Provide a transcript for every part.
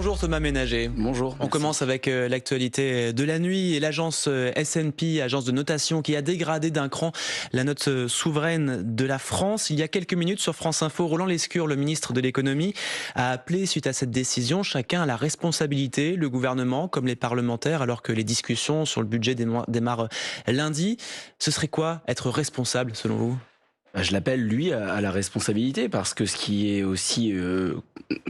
Bonjour Thomas Ménager. Bonjour. On commence avec l'actualité de la nuit et l'agence S&P, agence de notation, qui a dégradé d'un cran la note souveraine de la France. Il y a quelques minutes sur France Info, Roland Lescure, le ministre de l'économie, a appelé suite à cette décision chacun à la responsabilité, le gouvernement comme les parlementaires, alors que les discussions sur le budget démarrent lundi. Ce serait quoi être responsable selon vous ? Je l'appelle, lui, à la responsabilité, parce que ce qui est aussi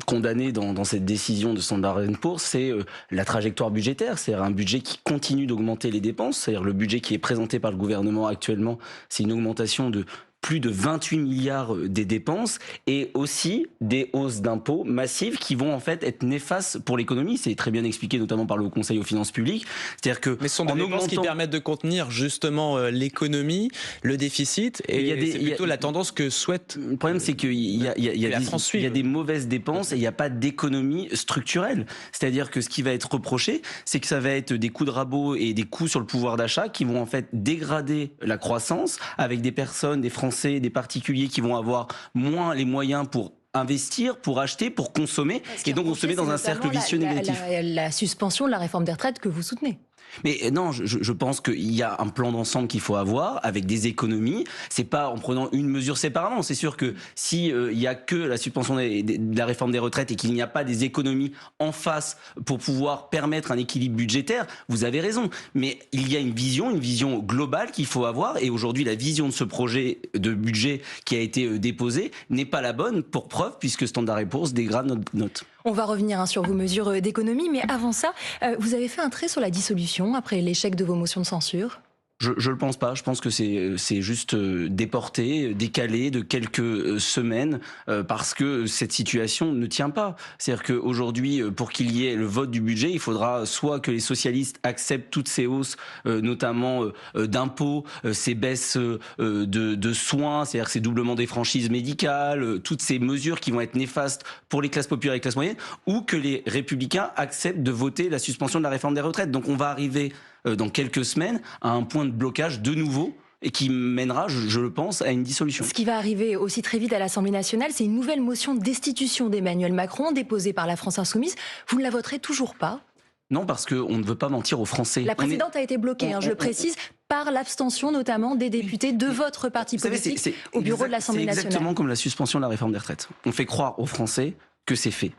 condamné dans cette décision de Standard & Poor's, c'est la trajectoire budgétaire, c'est-à-dire un budget qui continue d'augmenter les dépenses, c'est-à-dire le budget qui est présenté par le gouvernement actuellement, c'est une augmentation de plus de 28 milliards des dépenses et aussi des hausses d'impôts massives qui vont en fait être néfastes pour l'économie. C'est très bien expliqué notamment par le Haut Conseil aux finances publiques. C'est-à-dire que mais ce sont des dépenses qui permettent de contenir justement l'économie, le déficit, et c'est plutôt la tendance que souhaite. Le problème, c'est qu'il y a des mauvaises dépenses et il n'y a pas d'économie structurelle. C'est-à-dire que ce qui va être reproché, c'est que ça va être des coups de rabot et des coûts sur le pouvoir d'achat qui vont en fait dégrader la croissance avec des personnes, des Français, des particuliers qui vont avoir moins les moyens pour investir, pour acheter, pour consommer, et donc on se met dans un cercle vicieux négatif. La suspension de la réforme des retraites que vous soutenez. Mais non, je pense qu'il y a un plan d'ensemble qu'il faut avoir avec des économies. C'est pas en prenant une mesure séparément. C'est sûr que si il y a que la suspension de la réforme des retraites et qu'il n'y a pas des économies en face pour pouvoir permettre un équilibre budgétaire, vous avez raison. Mais il y a une vision globale qu'il faut avoir. Et aujourd'hui, la vision de ce projet de budget qui a été déposé n'est pas la bonne, pour preuve, puisque Standard & Poor's dégrade notre note. On va revenir sur vos mesures d'économie, mais avant ça, vous avez fait un trait sur la dissolution après l'échec de vos motions de censure ? Je le pense pas. Je pense que c'est juste déporté, décalé de quelques semaines parce que cette situation ne tient pas. C'est-à-dire qu'aujourd'hui, pour qu'il y ait le vote du budget, il faudra soit que les socialistes acceptent toutes ces hausses, notamment d'impôts, ces baisses de soins, c'est-à-dire ces doublements des franchises médicales, toutes ces mesures qui vont être néfastes pour les classes populaires et les classes moyennes, ou que les républicains acceptent de voter la suspension de la réforme des retraites. Donc on va arriver dans quelques semaines à un point de blocage de nouveau et qui mènera, je le pense, à une dissolution. Ce qui va arriver aussi très vite à l'Assemblée nationale, c'est une nouvelle motion de destitution d'Emmanuel Macron déposée par la France Insoumise. Vous ne la voterez toujours pas ? Non, parce qu'on ne veut pas mentir aux Français. La précédente a été bloquée, je le précise, par l'abstention notamment des députés de votre parti politique au bureau de l'Assemblée nationale. C'est exactement comme la suspension de la réforme des retraites. On fait croire aux Français que c'est fait.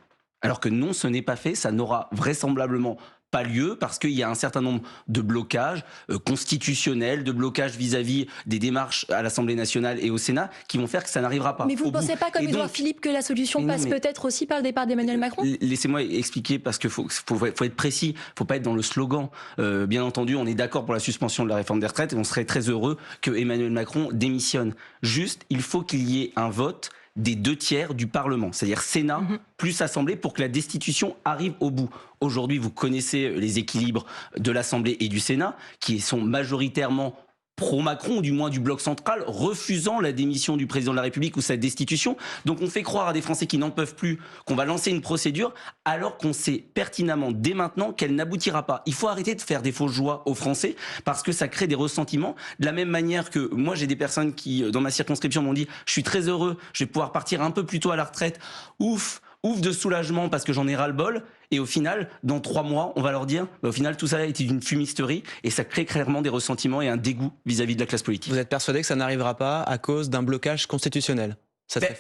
Alors que non, ce n'est pas fait, ça n'aura vraisemblablement pas lieu parce qu'il y a un certain nombre de blocages constitutionnels, de blocages vis-à-vis des démarches à l'Assemblée nationale et au Sénat qui vont faire que ça n'arrivera pas. Mais vous ne pensez pas, comme Édouard Philippe, que la solution passe peut-être aussi par le départ d'Emmanuel Macron ? Laissez-moi expliquer parce qu'il faut être précis, il ne faut pas être dans le slogan. Bien entendu, on est d'accord pour la suspension de la réforme des retraites et on serait très heureux que Emmanuel Macron démissionne. Juste, il faut qu'il y ait un vote des 2/3 du Parlement, c'est-à-dire Sénat plus Assemblée, pour que la destitution arrive au bout. Aujourd'hui, vous connaissez les équilibres de l'Assemblée et du Sénat, qui sont majoritairement pro-Macron, ou du moins du bloc central, refusant la démission du président de la République ou sa destitution. Donc on fait croire à des Français qui n'en peuvent plus qu'on va lancer une procédure, alors qu'on sait pertinemment dès maintenant qu'elle n'aboutira pas. Il faut arrêter de faire des fausses joies aux Français, parce que ça crée des ressentiments. De la même manière que moi, j'ai des personnes qui, dans ma circonscription, m'ont dit « je suis très heureux, je vais pouvoir partir un peu plus tôt à la retraite, ouf de soulagement parce que j'en ai ras-le-bol ». Et au final, dans 3 mois, on va leur dire au final, tout ça a été une fumisterie et ça crée clairement des ressentiments et un dégoût vis-à-vis de la classe politique. Vous êtes persuadé que ça n'arrivera pas à cause d'un blocage constitutionnel ?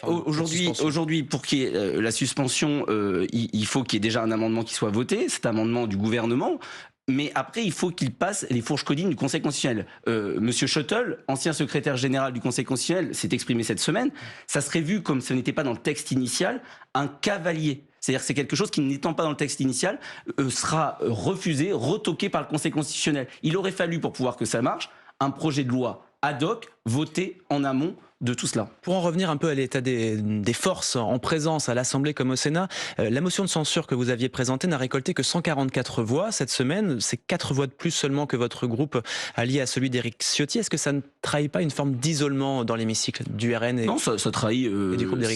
Aujourd'hui, pour qu'il y ait la suspension, il faut qu'il y ait déjà un amendement qui soit voté, cet amendement du gouvernement. Mais après, il faut qu'il passe les fourches codines du Conseil constitutionnel. Monsieur Schottel, ancien secrétaire général du Conseil constitutionnel, s'est exprimé cette semaine. Ça serait vu, comme ce n'était pas dans le texte initial, un cavalier. C'est-à-dire que c'est quelque chose qui, n'étant pas dans le texte initial, sera refusé, retoqué par le Conseil constitutionnel. Il aurait fallu, pour pouvoir que ça marche, un projet de loi ad hoc, voté en amont de tout cela. Pour en revenir un peu à l'état des forces en présence à l'Assemblée comme au Sénat, la motion de censure que vous aviez présentée n'a récolté que 144 voix cette semaine. C'est 4 voix de plus seulement que votre groupe allié à celui d'Éric Ciotti. Est-ce que ça ne trahit pas une forme d'isolement dans l'hémicycle du RN Non, ça trahit,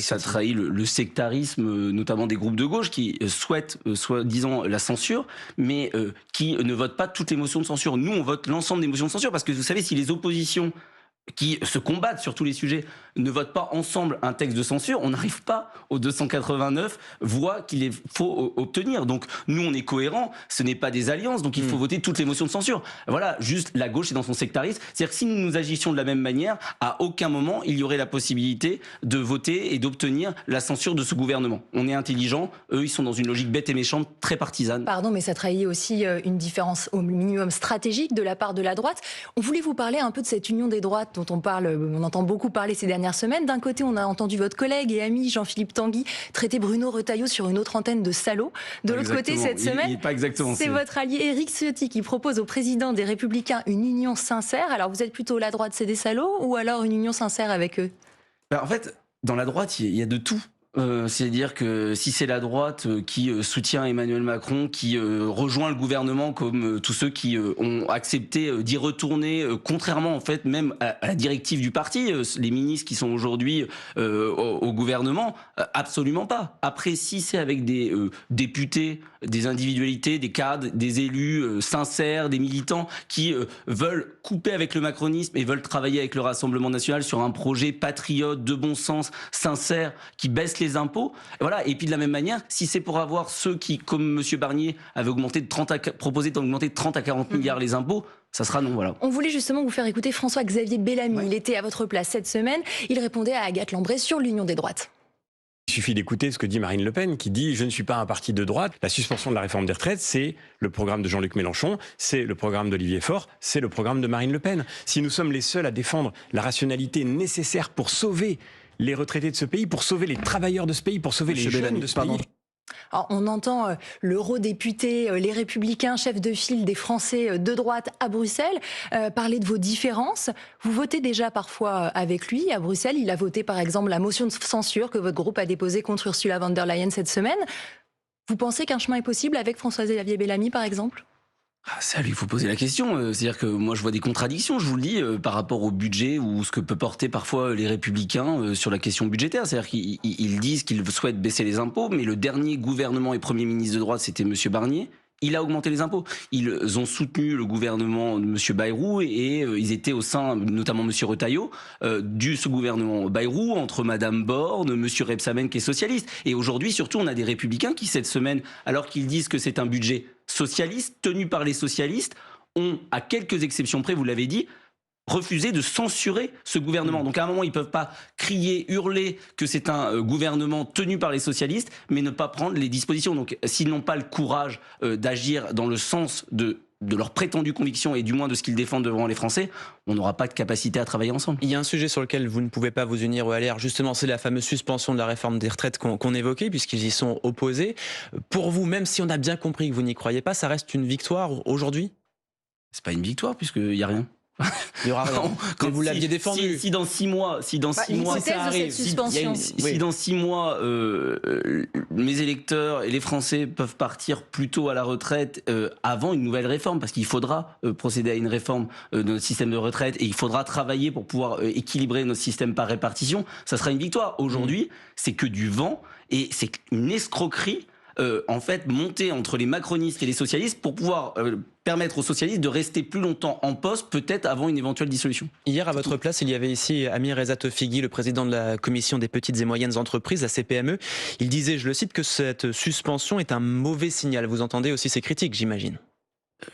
ça trahit le sectarisme, notamment des groupes de gauche qui souhaitent, soi-disant, la censure, mais qui ne votent pas toutes les motions de censure. Nous, on vote l'ensemble des motions de censure parce que vous savez, si les oppositions qui se combattent sur tous les sujets ne votent pas ensemble un texte de censure, on n'arrive pas aux 289 voix qu'il faut obtenir. Donc nous, on est cohérents, ce n'est pas des alliances, donc il faut voter toutes les motions de censure. Voilà, juste la gauche est dans son sectarisme. C'est-à-dire que si nous agissions de la même manière, à aucun moment il y aurait la possibilité de voter et d'obtenir la censure de ce gouvernement. On est intelligents, eux ils sont dans une logique bête et méchante, très partisane. Pardon, mais ça trahit aussi une différence au minimum stratégique de la part de la droite. On voulait vous parler un peu de cette union des droites dont on entend beaucoup parler ces dernières semaine. D'un côté, on a entendu votre collègue et ami Jean-Philippe Tanguy traiter Bruno Retailleau sur une autre antenne de salaud. De l'autre côté, cette semaine, c'est votre allié Éric Ciotti qui propose au président des Républicains une union sincère. Alors, vous êtes plutôt la droite, c'est des salauds, ou alors une union sincère avec eux? En fait, dans la droite, il y a de tout. C'est-à-dire que si c'est la droite qui soutient Emmanuel Macron, qui rejoint le gouvernement comme tous ceux qui ont accepté d'y retourner, contrairement en fait même à la directive du parti, les ministres qui sont aujourd'hui au gouvernement, absolument pas. Après, si c'est avec des députés, des individualités, des cadres, des élus sincères, des militants qui veulent couper avec le macronisme et veulent travailler avec le Rassemblement national sur un projet patriote, de bon sens, sincère, qui baisse les impôts, voilà. Et puis de la même manière, si c'est pour avoir ceux qui, comme M. Barnier, avait proposé d'augmenter de 30 à 40 milliards les impôts, ça sera non, voilà. On voulait justement vous faire écouter François-Xavier Bellamy. Ouais. Il était à votre place cette semaine. Il répondait à Agathe Lambré sur l'union des droites. Il suffit d'écouter ce que dit Marine Le Pen, qui dit « Je ne suis pas un parti de droite. La suspension de la réforme des retraites, c'est le programme de Jean-Luc Mélenchon, c'est le programme d'Olivier Faure, c'est le programme de Marine Le Pen. Si nous sommes les seuls à défendre la rationalité nécessaire pour sauver les retraités de ce pays, pour sauver les travailleurs de ce pays, pour sauver les jeunes de ce pays... » Alors, on entend l'eurodéputé, les Républicains, chef de file des Français de droite à Bruxelles, parler de vos différences. Vous votez déjà parfois avec lui à Bruxelles. Il a voté par exemple la motion de censure que votre groupe a déposée contre Ursula von der Leyen cette semaine. Vous pensez qu'un chemin est possible avec François-Xavier Bellamy par exemple ? Ça, lui, il faut poser la question. C'est-à-dire que moi, je vois des contradictions, je vous le dis, par rapport au budget ou ce que peut porter parfois les Républicains sur la question budgétaire. C'est-à-dire qu'ils disent qu'ils souhaitent baisser les impôts, mais le dernier gouvernement et Premier ministre de droite, c'était M. Barnier. Il a augmenté les impôts. Ils ont soutenu le gouvernement de M. Bayrou et ils étaient au sein, notamment M. Retailleau, ce gouvernement Bayrou, entre Mme Borne, M. Rebsamen qui est socialiste. Et aujourd'hui, surtout, on a des Républicains qui, cette semaine, alors qu'ils disent que c'est un budget socialiste, tenu par les socialistes, ont, à quelques exceptions près, vous l'avez dit, refusé de censurer ce gouvernement. Donc à un moment, ils ne peuvent pas crier, hurler que c'est un gouvernement tenu par les socialistes, mais ne pas prendre les dispositions. Donc s'ils n'ont pas le courage d'agir dans le sens de leurs prétendues convictions et du moins de ce qu'ils défendent devant les Français, on n'aura pas de capacité à travailler ensemble. Il y a un sujet sur lequel vous ne pouvez pas vous unir au LR, justement, c'est la fameuse suspension de la réforme des retraites qu'on évoquait, puisqu'ils y sont opposés. Pour vous, même si on a bien compris que vous n'y croyez pas, ça reste une victoire aujourd'hui ? C'est pas une victoire, puisqu'il n'y a rien. Il y aura rien. Quand vous l'aviez défendu. Si dans 6 mois, ça arrive, si dans 6 mois, mes électeurs et les Français peuvent partir plus tôt à la retraite avant une nouvelle réforme, parce qu'il faudra procéder à une réforme de notre système de retraite et il faudra travailler pour pouvoir équilibrer notre système par répartition, ça sera une victoire. Aujourd'hui, c'est que du vent et c'est une escroquerie. En fait, monter entre les macronistes et les socialistes pour pouvoir permettre aux socialistes de rester plus longtemps en poste, peut-être avant une éventuelle dissolution. Hier, à votre place, il y avait ici Amir Reza Tofighi, le président de la Commission des petites et moyennes entreprises, la CPME. Il disait, je le cite, que cette suspension est un mauvais signal. Vous entendez aussi ces critiques, j'imagine ?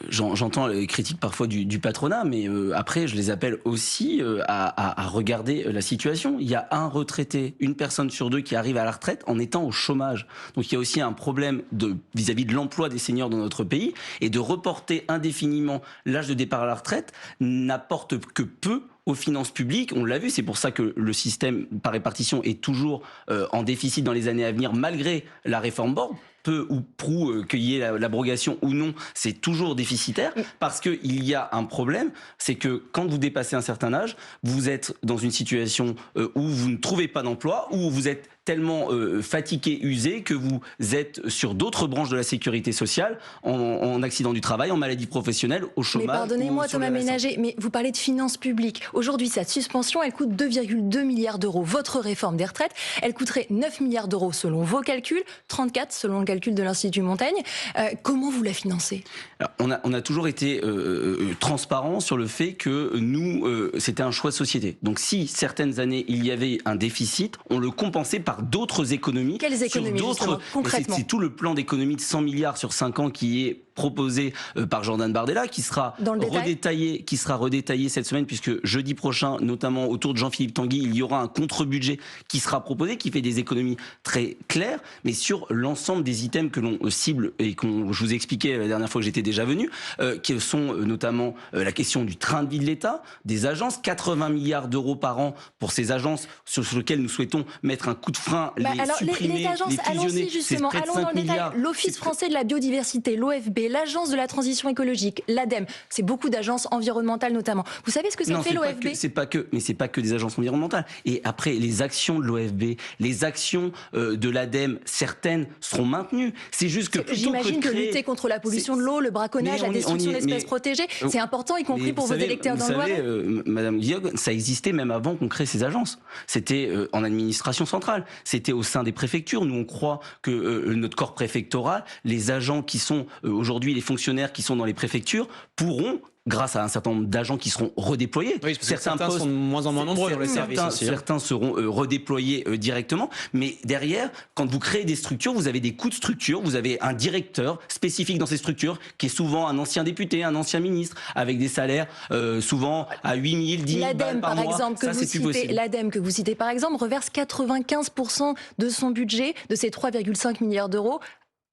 J'entends les critiques parfois du patronat, mais après, je les appelle aussi à regarder la situation. Il y a un retraité, une personne sur deux qui arrive à la retraite en étant au chômage. Donc il y a aussi un problème vis-à-vis de l'emploi des seniors dans notre pays, et de reporter indéfiniment l'âge de départ à la retraite n'apporte que peu aux finances publiques. On l'a vu, c'est pour ça que le système par répartition est toujours en déficit dans les années à venir, malgré la réforme Borne. Peu ou prou qu'il y ait l'abrogation ou non, c'est toujours déficitaire, parce qu'il y a un problème, c'est que quand vous dépassez un certain âge, vous êtes dans une situation où vous ne trouvez pas d'emploi, où vous êtes tellement fatigué, usé, que vous êtes sur d'autres branches de la sécurité sociale, en accident du travail, en maladie professionnelle, au chômage. Mais pardonnez-moi Thomas Ménager, mais vous parlez de finances publiques. Aujourd'hui, cette suspension, elle coûte 2,2 milliards d'euros. Votre réforme des retraites, elle coûterait 9 milliards d'euros selon vos calculs, 34 selon le calcul de l'Institut Montaigne. Comment vous la financez? Alors, on a toujours été transparent sur le fait que nous, c'était un choix de société. Donc si certaines années, il y avait un déficit, on le compensait par d'autres économies. Quelles économies, justement, concrètement? C'est tout le plan d'économie de 100 milliards sur 5 ans qui est proposé par Jordan Bardella, qui sera redétaillé cette semaine, puisque jeudi prochain, notamment autour de Jean-Philippe Tanguy, il y aura un contre-budget qui sera proposé, qui fait des économies très claires, mais sur l'ensemble des items que l'on cible et que je vous expliquais la dernière fois que j'étais déjà venu, qui sont notamment la question du train de vie de l'État, des agences, 80 milliards d'euros par an pour ces agences sur lesquelles nous souhaitons mettre un coup de frein, supprimer, les agences, les fusionner. allons-y justement, allons dans le détail. L'Office français de la biodiversité, l'OFB, l'Agence de la transition écologique, l'ADEME, c'est beaucoup d'agences environnementales notamment. Vous savez ce que ça fait l'OFB? C'est pas que des agences environnementales. Et après, les actions de l'OFB, les actions de l'ADEME, certaines seront maintenues. C'est juste que j'imagine que lutter contre la pollution de l'eau, le braconnage, la destruction d'espèces protégées, c'est important, y compris pour vos électeurs dans le Loiret. Madame Guillaume, ça existait même avant qu'on crée ces agences. C'était en administration centrale. C'était au sein des préfectures. Nous, on croit que notre corps préfectoral, les agents qui sont aujourd'hui les fonctionnaires qui sont dans les préfectures pourront, grâce à un certain nombre d'agents qui seront redéployés. Oui, parce que certains postes sont de moins en moins nombreux dans les services aussi. Certains seront redéployés directement, mais derrière, quand vous créez des structures, vous avez des coûts de structure, vous avez un directeur spécifique dans ces structures, qui est souvent un ancien député, un ancien ministre, avec des salaires souvent à 8 000, 10 000 balles par mois. L'ADEME que vous citez par exemple reverse 95% de son budget, de ses 3,5 milliards d'euros,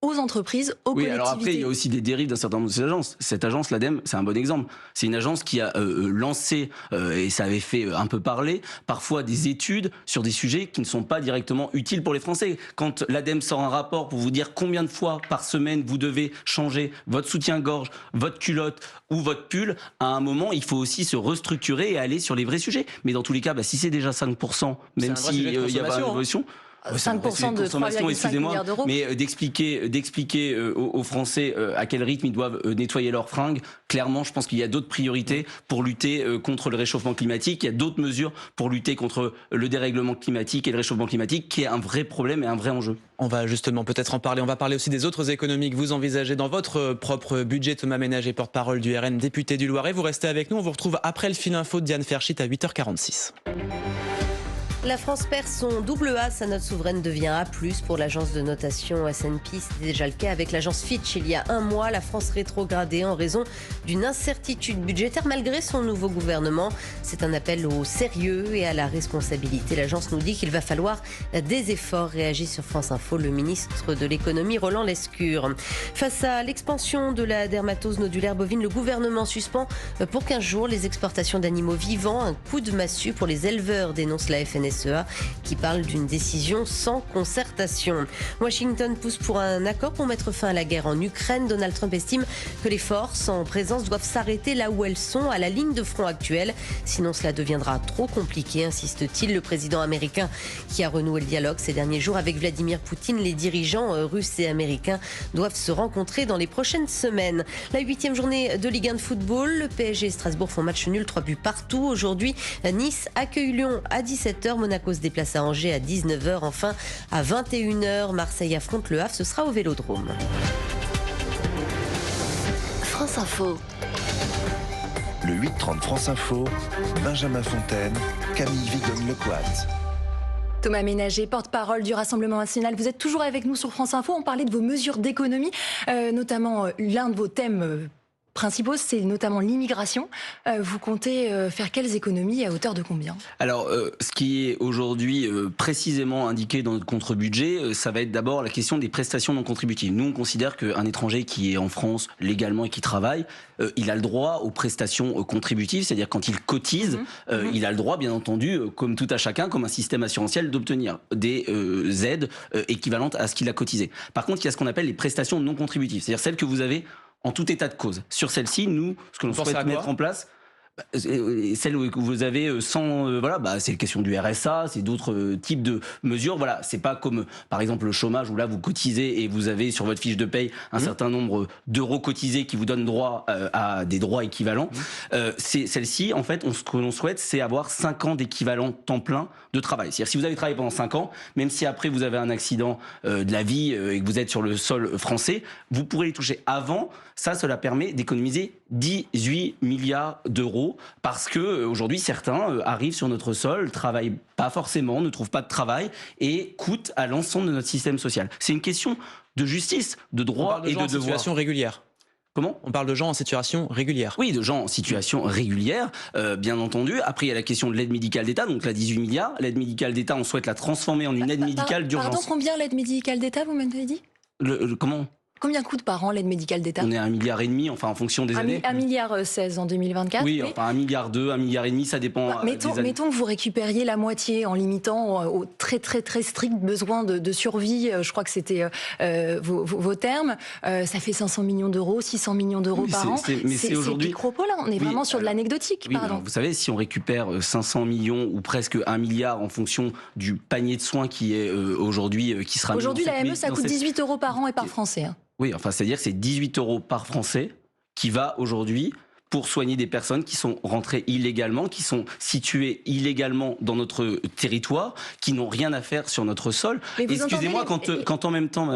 aux entreprises, aux collectivités. Alors après, il y a aussi des dérives d'un certain nombre de ces agences. Cette agence, l'ADEME, c'est un bon exemple. C'est une agence qui a lancé, et ça avait fait un peu parler, parfois des études sur des sujets qui ne sont pas directement utiles pour les Français. Quand l'ADEME sort un rapport pour vous dire combien de fois par semaine vous devez changer votre soutien-gorge, votre culotte ou votre pull, à un moment, il faut aussi se restructurer et aller sur les vrais sujets. Mais dans tous les cas, si c'est déjà 5%, même s'il n'y a pas d'évolution... 5% de 3,5 milliards d'euros. Mais d'expliquer aux Français à quel rythme ils doivent nettoyer leurs fringues, clairement, je pense qu'il y a d'autres priorités pour lutter contre le réchauffement climatique. Il y a d'autres mesures pour lutter contre le dérèglement climatique et le réchauffement climatique, qui est un vrai problème et un vrai enjeu. On va justement peut-être en parler. On va parler aussi des autres économies que vous envisagez dans votre propre budget. Thomas Ménager, porte-parole du RN, député du Loiret. Vous restez avec nous. On vous retrouve après le fil info de Diane Ferchit à 8h46. La France perd son double A, sa note souveraine devient A+, pour l'agence de notation S&P. C'était déjà le cas avec l'agence Fitch il y a un mois. La France rétrogradée en raison d'une incertitude budgétaire malgré son nouveau gouvernement. C'est un appel au sérieux et à la responsabilité. L'agence nous dit qu'il va falloir des efforts. Réagit sur France Info le ministre de l'économie Roland Lescure. Face à l'expansion de la dermatose nodulaire bovine, le gouvernement suspend pour 15 jours les exportations d'animaux vivants. Un coup de massue pour les éleveurs, dénonce la FNSEA, qui parle d'une décision sans concertation. Washington pousse pour un accord pour mettre fin à la guerre en Ukraine. Donald Trump estime que les forces en présence doivent s'arrêter là où elles sont, à la ligne de front actuelle. Sinon, cela deviendra trop compliqué, insiste-t-il. Le président américain qui a renoué le dialogue ces derniers jours avec Vladimir Poutine. Les dirigeants russes et américains doivent se rencontrer dans les prochaines semaines. La 8e journée de Ligue 1 de football. Le PSG et Strasbourg font match nul, 3 buts partout. Aujourd'hui, Nice accueille Lyon à 17h. Monaco se déplace à Angers à 19h. Enfin, à 21h, Marseille affronte le Havre. Ce sera au Vélodrome. France Info. Le 8-30 France Info, Benjamin Fontaine, Camille Vigogne-Lecoat. Thomas Ménager, porte-parole du Rassemblement national. Vous êtes toujours avec nous sur France Info. On parlait de vos mesures d'économie, notamment l'un de vos thèmes principaux, c'est notamment l'immigration. Vous comptez faire quelles économies à hauteur de combien? Alors, ce qui est aujourd'hui précisément indiqué dans notre contre-budget, ça va être d'abord la question des prestations non contributives. Nous, on considère qu'un étranger qui est en France légalement et qui travaille, il a le droit aux prestations contributives, c'est-à-dire quand il cotise, il a le droit, bien entendu, comme tout à chacun, comme un système assurantiel, d'obtenir des aides équivalentes à ce qu'il a cotisé. Par contre, il y a ce qu'on appelle les prestations non contributives, c'est-à-dire celles que vous avez en tout état de cause. Sur celle-ci, nous, ce que l'on souhaite mettre en place, Celle que vous avez sans, voilà, c'est la question du RSA, c'est d'autres types de mesures. Voilà, c'est pas comme par exemple le chômage où là vous cotisez et vous avez sur votre fiche de paye un certain nombre d'euros cotisés qui vous donnent droit à des droits équivalents. C'est celle-ci, en fait, ce que l'on souhaite, c'est avoir 5 ans d'équivalent temps plein de travail. C'est-à-dire si vous avez travaillé pendant 5 ans, même si après vous avez un accident de la vie et que vous êtes sur le sol français, vous pourrez les toucher avant. Ça, cela permet d'économiser 18 milliards d'euros parce que aujourd'hui certains arrivent sur notre sol, travaillent pas forcément, ne trouvent pas de travail et coûtent à l'ensemble de notre système social. C'est une question de justice, de droit et de devoir. Situation régulière. Comment ? On parle de gens en situation régulière. Oui, de gens en situation régulière, bien entendu. Après, il y a la question de l'aide médicale d'État, donc la 18 milliards. L'aide médicale d'État, on souhaite la transformer en une aide médicale d'urgence. Pardon, combien l'aide médicale d'État, vous m'avez dit ? Comment ? Combien coûte par an l'aide médicale d'État ? On est à 1,5 milliard, enfin en fonction des années. 1,16 milliard en 2024. Oui, mais... enfin 1,2 milliard, 1,5 milliard, ça dépend des années. Mettons que vous récupériez la moitié en limitant aux très très très stricts besoins de survie, je crois que c'était vos termes, ça fait 500 millions d'euros, 600 millions d'euros par an. C'est aujourd'hui pique-repos là, on est vraiment sur de l'anecdotique. Oui, vous savez, si on récupère 500 millions ou presque 1 milliard en fonction du panier de soins qui est aujourd'hui, qui sera... Aujourd'hui, l'AME, ça coûte 18 euros par an et par Français. Hein. Oui, enfin, c'est-à-dire que c'est 18 euros par Français qui va aujourd'hui pour soigner des personnes qui sont rentrées illégalement, qui sont situées illégalement dans notre territoire, qui n'ont rien à faire sur notre sol. Excusez-moi, quand en même temps...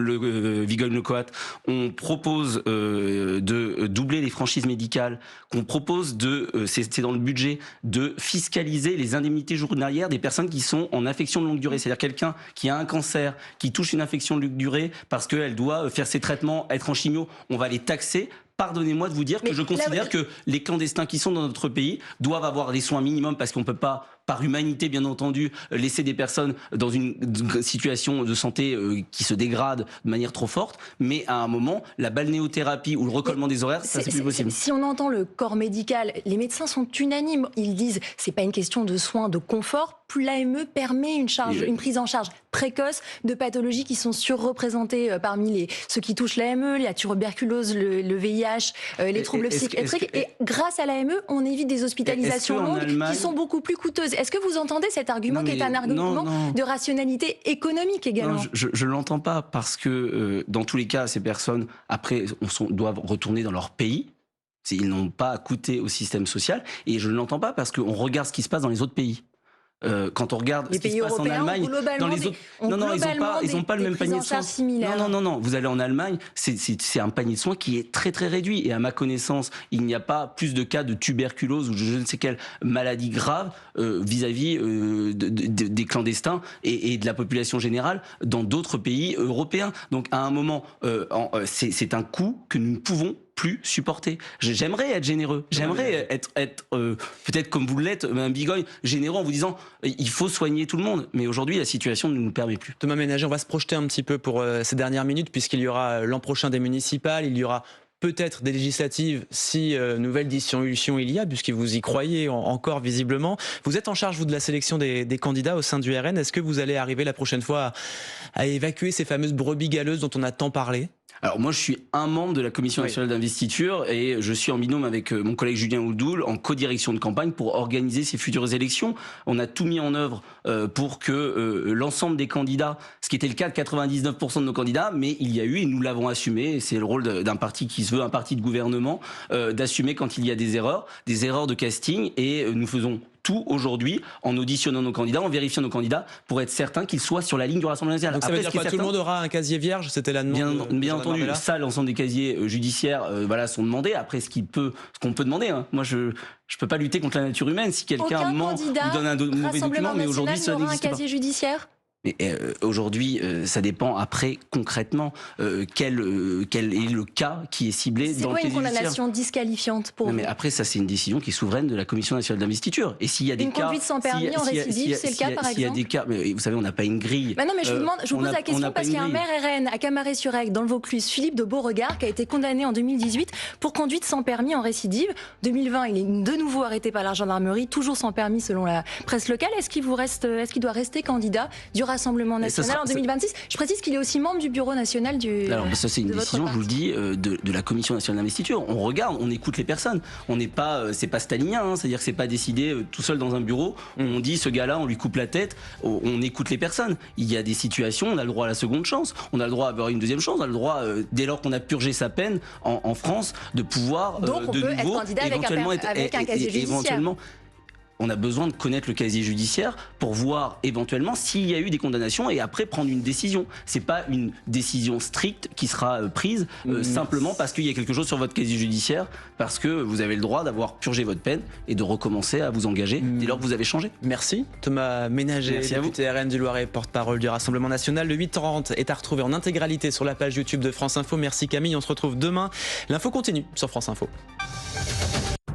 le Vigogne-le-Coat, on propose de doubler les franchises médicales, qu'on propose c'est dans le budget, de fiscaliser les indemnités journalières des personnes qui sont en affection de longue durée. C'est-à-dire quelqu'un qui a un cancer, qui touche une infection de longue durée parce qu'elle doit faire ses traitements, être en chimio, on va les taxer. Pardonnez-moi de vous dire que je considère que les clandestins qui sont dans notre pays doivent avoir des soins minimums parce qu'on ne peut pas, par humanité bien entendu, laisser des personnes dans une situation de santé qui se dégrade de manière trop forte. Mais à un moment, la balnéothérapie ou le recollement des horaires, ça c'est plus possible. Si on entend le corps médical, les médecins sont unanimes. Ils disent c'est pas une question de soins, de confort. Plus l'AME permet une prise en charge précoce de pathologies qui sont surreprésentées parmi ceux qui touchent l'AME, la tuberculose, le VIH, les troubles psychiatriques. Et grâce à l'AME, on évite des hospitalisations longues qui sont beaucoup plus coûteuses. Est-ce que vous entendez cet argument qui est un argument de rationalité économique également ? Non, je ne l'entends pas parce que dans tous les cas, ces personnes, après, doivent retourner dans leur pays. Ils n'ont pas coûté au système social. Et je ne l'entends pas parce qu'on regarde ce qui se passe dans les autres pays. Quand on regarde ce qui se passe en Allemagne, dans les autres, ils ont pas le même panier de soins. Non, vous allez en Allemagne, c'est un panier de soins qui est très très réduit et à ma connaissance, il n'y a pas plus de cas de tuberculose ou je ne sais quelle maladie grave vis-à-vis des clandestins et de la population générale dans d'autres pays européens. Donc à un moment, c'est un coût que nous ne pouvons plus supporter. J'aimerais être généreux. J'aimerais être peut-être comme vous l'êtes, Mme Vigogne, généreux en vous disant il faut soigner tout le monde. Mais aujourd'hui, la situation ne nous le permet plus. Thomas Ménager, on va se projeter un petit peu pour ces dernières minutes puisqu'il y aura l'an prochain des municipales, il y aura peut-être des législatives si nouvelle dissolution il y a, puisque vous y croyez encore visiblement. Vous êtes en charge, vous, de la sélection des candidats au sein du RN. Est-ce que vous allez arriver la prochaine fois à évacuer ces fameuses brebis galeuses dont on a tant parlé ? Alors moi je suis un membre de la Commission nationale d'investiture et je suis en binôme avec mon collègue Julien Ouldoul en co-direction de campagne pour organiser ces futures élections. On a tout mis en œuvre pour que l'ensemble des candidats, ce qui était le cas de 99% de nos candidats, mais il y a eu, et nous l'avons assumé, et c'est le rôle d'un parti qui se veut un parti de gouvernement, d'assumer quand il y a des erreurs de casting, et nous faisons tout aujourd'hui en auditionnant nos candidats, en vérifiant nos candidats pour être certain qu'ils soient sur la ligne du Rassemblement national. Donc ça veut dire que tout le monde aura un casier vierge, c'était la demande. Bien entendu, ça, l'ensemble des casiers judiciaires sont demandés. Après, ce qu'on peut demander, hein. Moi je peux pas lutter contre la nature humaine. Si quelqu'un ment ou donne un mauvais document, mais aujourd'hui ça n'existe pas. Un casier judiciaire ? Mais aujourd'hui, ça dépend après concrètement quel est le cas qui est ciblé dans le casier judiciaire. C'est quoi une condamnation disqualifiante pour vous ? Mais après, ça c'est une décision qui est souveraine de la Commission nationale d'investiture. Et s'il y a des cas, conduite sans permis en récidive, c'est le cas par exemple. S'il y a des cas, mais vous savez, on n'a pas une grille. Non, mais je vous pose la question parce qu'il y a un maire RN à Camaret-sur-Aigle, dans le Vaucluse, Philippe de Beauregard, qui a été condamné en 2018 pour conduite sans permis en récidive. 2020, il est de nouveau arrêté par la gendarmerie, toujours sans permis selon la presse locale. Est-ce qu'il doit rester candidat du Rassemblement national en 2026. Je précise qu'il est aussi membre du bureau national du. Alors ça c'est une décision, je vous le dis, de la Commission nationale d'investiture. On regarde, on écoute les personnes. On n'est pas, c'est pas stalinien, hein, c'est-à-dire que c'est pas décidé tout seul dans un bureau. On dit ce gars-là, on lui coupe la tête. On écoute les personnes. Il y a des situations, on a le droit à la seconde chance. On a le droit à avoir une deuxième chance. On a le droit, dès lors qu'on a purgé sa peine en France, de pouvoir donc on de peut nouveau être candidat éventuellement avec un casier judiciaire. éventuellement. On a besoin de connaître le casier judiciaire pour voir éventuellement s'il y a eu des condamnations et après prendre une décision. C'est pas une décision stricte qui sera prise simplement parce qu'il y a quelque chose sur votre casier judiciaire, parce que vous avez le droit d'avoir purgé votre peine et de recommencer à vous engager dès lors que vous avez changé. Merci Thomas Ménager, Merci à vous. député RN du Loiret, porte-parole du Rassemblement national. Le 8h30 est à retrouver en intégralité sur la page YouTube de France Info. Merci Camille, on se retrouve demain. L'info continue sur France Info.